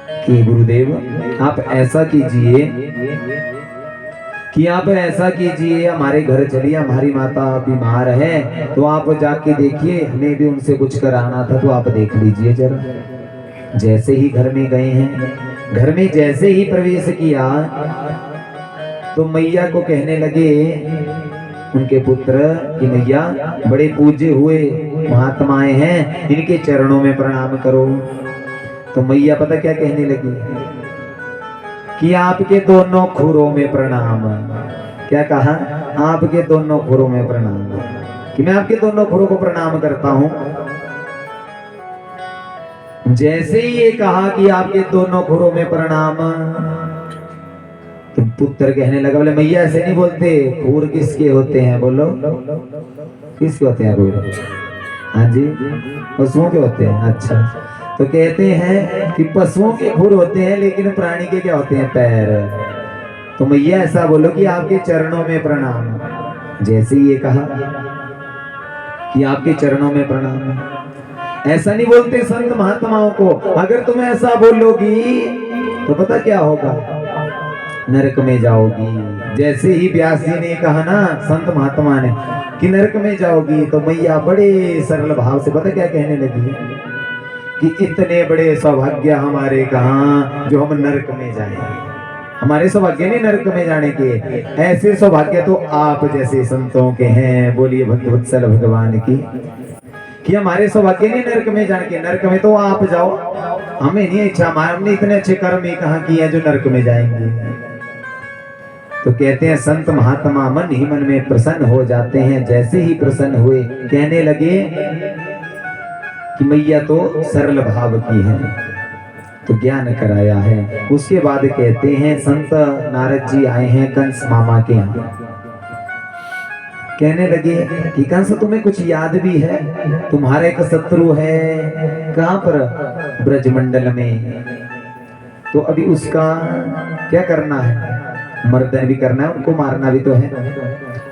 कि गुरुदेव आप ऐसा कीजिए हमारे घर चलिए, हमारी माता बीमार है तो आप जाके देखिए, हमें भी उनसे कुछ कराना था तो आप देख लीजिए जरा। जैसे ही घर में गए हैं, घर में जैसे ही प्रवेश किया तो मैया को कहने लगे उनके पुत्र कि मैया बड़े पूज्य हुए महात्माएं हैं, इनके चरणों में प्रणाम करो। तो मैया पता क्या कहने लगी कि आपके दोनों खुरों में प्रणाम। क्या कहा? आपके दोनों खुरों में प्रणाम, कि मैं आपके दोनों खुरों को प्रणाम करता हूं। जैसे ही ये कहा कि आपके दोनों खुरों में प्रणाम, तो पुत्र कहने लगा, बोले मैया ऐसे नहीं बोलते, खुर किसके होते हैं? बोलो किसके होते हैं खुर? हाँ जी, पशुओं के होते हैं। अच्छा, तो कहते हैं कि पशुओं के खुर होते हैं, लेकिन प्राणी के क्या होते हैं? पैर। तो मैया ऐसा बोलो कि आपके चरणों में प्रणाम। जैसे ही ये कहा कि आपके चरणों में प्रणाम, ऐसा नहीं बोलते संत महात्माओं को। अगर तुम ऐसा बोलोगी तो पता क्या होगा? नरक में जाओगी। जैसे ही व्यास जी ने कहा ना संत महात्मा ने कि नरक में जाओगी, तो मैया बड़े सरल भाव से पता क्या कहने लगी कि इतने बड़े सौभाग्य हमारे कहाँ जो हम नरक में जाएं। हमारे सौभाग्य नहीं नरक में जाने के, ऐसे सौभाग्य तो आप जैसे संतों के हैं। बोलिए भक्तवत्सल भगवान की कि हमारे सौभाग्य नहीं नरक में जाने के। नरक में तो आप जाओ, हमें नहीं इच्छा, हमने इतने अच्छे कर्म ही कहाँ किए हैं जो नरक में जाएंगे। तो कहते हैं संत महात्मा मन ही मन में प्रसन्न हो जाते हैं। जैसे ही प्रसन्न हुए कहने लगे कि मैया तो सरल भाव की है, तो ज्ञान कराया है। उसके बाद कहते हैं संत नारद जी आए हैं कंस मामा के यहाँ। कहने लगे कि कंस तुम्हें कुछ याद भी है? तुम्हारा एक शत्रु है। कहाँ पर? ब्रजमंडल में। तो अभी उसका क्या करना है? मर्दन भी करना है, उनको मारना भी तो है।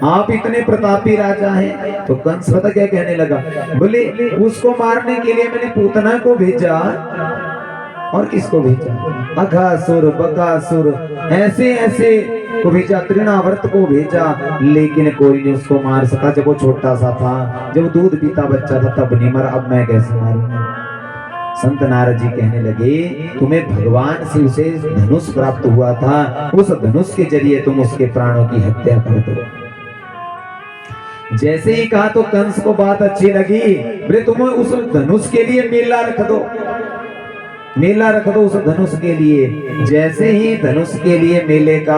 आप इतने प्रतापी राजा हैं। तो कंस पता क्या कहने लगा? बोले उसको मारने के लिए मैंने पूतना को भेजा। और किसको भेजा? अघासुर, बकासुर, ऐसे ऐसे को भेजा, तृणावर्त को भेजा, लेकिन कोई नहीं उसको मार सका। जब वो छोटा सा था, जब दूध पीता बच्चा था, तब नहीं मरा। अब मैं कैसे मारूं? संत नारद जी कहने लगे तुम्हें भगवान शिव से धनुष प्राप्त हुआ था, उस धनुष के जरिए तुम उसके प्राणों की हत्या कर दो। जैसे ही कहा तो कंस को बात अच्छी लगी। बोले तुम उस धनुष के लिए मेला रख दो, मेला रख दो उस धनुष के लिए। जैसे ही धनुष के लिए मेले का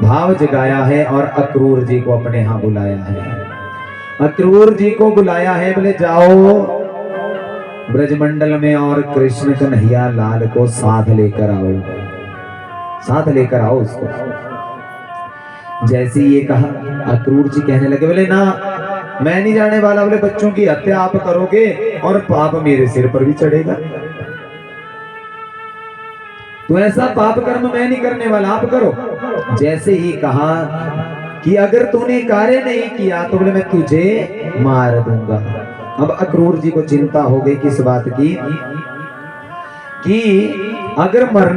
भाव जगाया है और अक्रूर जी को अपने यहाँ बुलाया है। अक्रूर जी को बुलाया है, बोले जाओ ब्रजमंडल में और कृष्ण कन्हैया लाल को साथ लेकर आओ, साथ लेकर आओ उसको। जैसे ये कहा अक्रूर जी कहने लगे, बोले ना मैं नहीं जाने वाला। बोले बच्चों की हत्या आप करोगे और पाप मेरे सिर पर भी चढ़ेगा। तो ऐसा पाप कर्म मैं नहीं करने वाला, आप करो। जैसे ही कहा कि अगर तूने कार्य नहीं किया तो बोले मैं तुझे मार दूंगा। अब अक्रूर जी को चिंता हो गई किस बात की कि अगर मरने